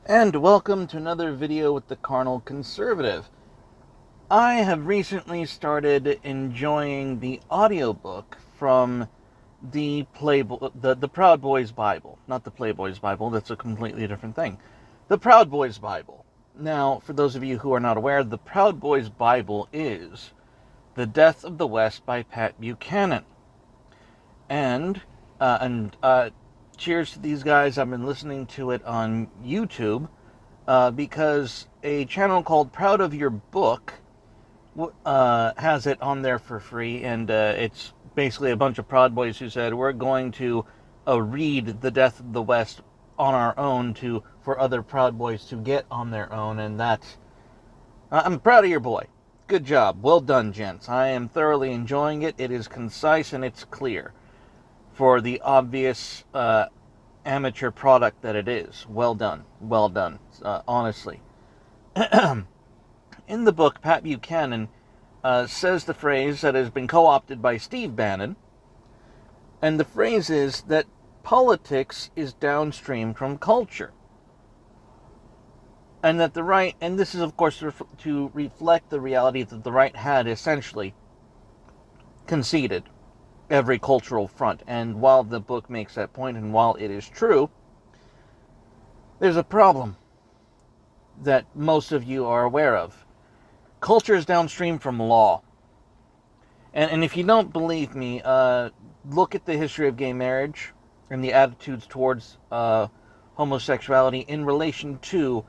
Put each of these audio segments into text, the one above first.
And welcome to another video with the Carnal Conservative. I have recently started enjoying the audiobook from the Proud Boys Bible. Not the Playboy's Bible, that's a completely different thing. The Proud Boys Bible. Now, for those of you who are not aware, the Proud Boys Bible is The Death of the West by Pat Buchanan. And, uh, and cheers to these guys. I've been listening to it on YouTube. Because a channel called Proud of Your Book has it on there for free, and it's basically a bunch of Proud Boys who said, we're going to read The Death of the West on our own for other Proud Boys to get on their own, and that's... I'm proud of your boy. Good job. Well done, gents. I am thoroughly enjoying it. It is concise and it's clear for the obvious amateur product that it is. Well done. Well done. Honestly. In the book, Pat Buchanan says the phrase that has been co-opted by Steve Bannon, and the phrase is that politics is downstream from culture. And that the right, and this is of course to reflect the reality that the right had essentially conceded every cultural front. And while the book makes that point, and while it is true, there's a problem that most of you are aware of. Culture is downstream from law. And if you don't believe me, look at the history of gay marriage and the attitudes towards homosexuality in relation to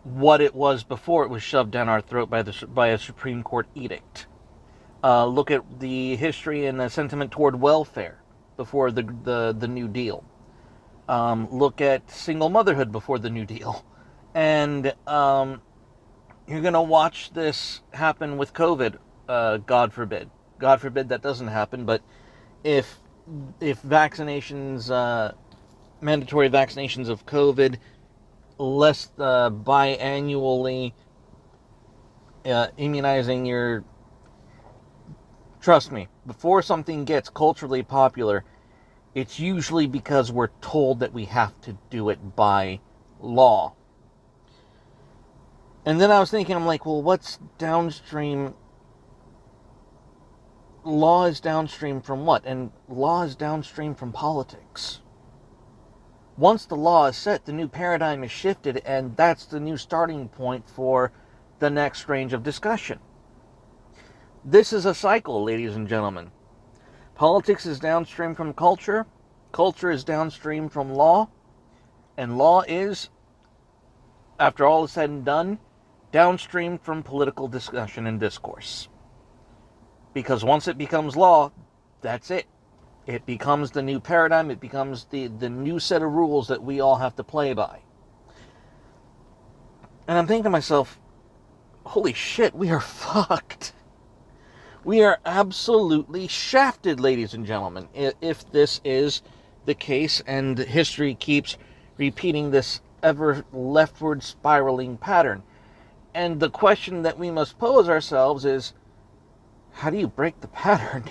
what it was before it was shoved down our throat by a Supreme Court edict. Look at the history and the sentiment toward welfare before the New Deal. Look at single motherhood before the New Deal. And you're going to watch this happen with COVID, God forbid. God forbid that doesn't happen, but if vaccinations, mandatory vaccinations of COVID, less biannually immunizing your... Trust me, before something gets culturally popular, it's usually because we're told that we have to do it by law. And then I was thinking, I'm like, well, what's downstream? Law is downstream from what? And law is downstream from politics. Once the law is set, the new paradigm is shifted, and that's the new starting point for the next range of discussion. This is a cycle, ladies and gentlemen. Politics is downstream from culture, culture is downstream from law, and law is, after all is said and done, downstream from political discussion and discourse. Because once it becomes law, that's it. It becomes the new paradigm. It becomes the new set of rules that we all have to play by. And I'm thinking to myself, holy shit, we are fucked. We are absolutely shafted, ladies and gentlemen, if this is the case and history keeps repeating this ever leftward spiraling pattern. And the question that we must pose ourselves is, how do you break the pattern?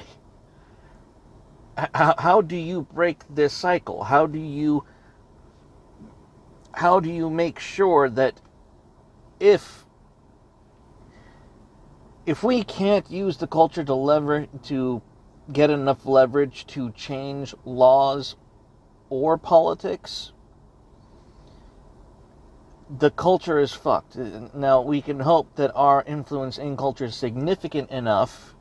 How do you break this cycle? How do you make sure that if we can't use the culture to get enough leverage to change laws or politics, the culture is fucked. Now, we can hope that our influence in culture is significant enough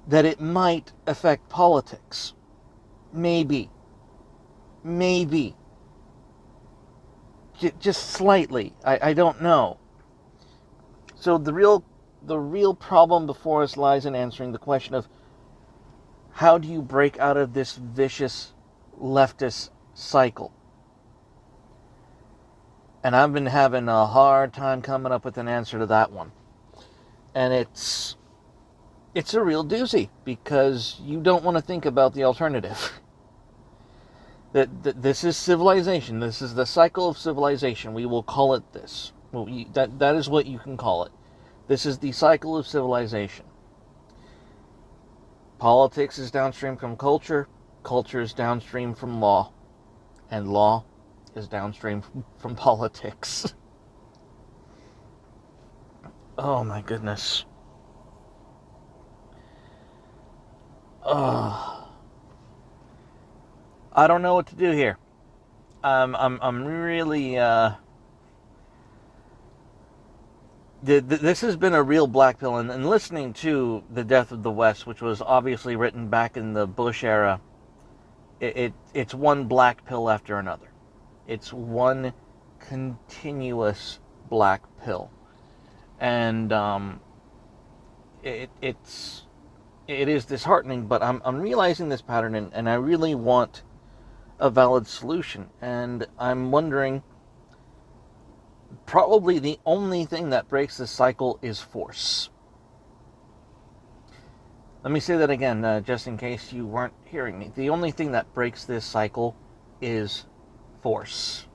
that it might affect politics. Maybe. Just slightly. I don't know. So the real problem before us lies in answering the question of, how do you break out of this vicious leftist cycle? And I've been having a hard time coming up with an answer to that one. And it's a real doozy, because you don't want to think about the alternative. That this is civilization. This is the cycle of civilization. We will call it this. Well, that is what you can call it. This is the cycle of civilization. Politics is downstream from culture. Culture is downstream from law. And law is downstream from politics. Oh my goodness. I don't know what to do here. I'm really. This has been a real black pill, and listening to The Death of the West, which was obviously written back in the Bush era, it's one black pill after another. It's one continuous black pill, and it is disheartening. But I'm realizing this pattern, and I really want a valid solution, and I'm wondering. Probably the only thing that breaks this cycle is force. Let me say that again, just in case you weren't hearing me. The only thing that breaks this cycle is force.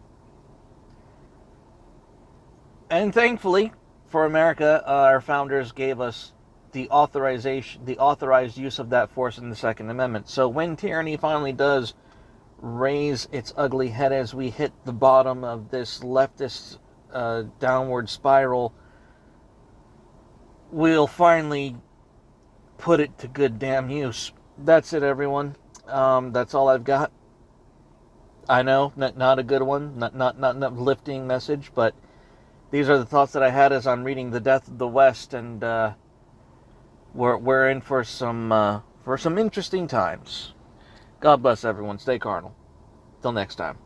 And thankfully, for America, our founders gave us the authorized use of that force in the Second Amendment. So when tyranny finally does raise its ugly head as we hit the bottom of this leftist downward spiral, we'll finally put it to good damn use. That's it, everyone. That's all I've got. I know, not a good one, not an uplifting message, but these are the thoughts that I had as I'm reading The Death of the West, and we're in for some interesting times. God bless everyone. Stay carnal. Till next time.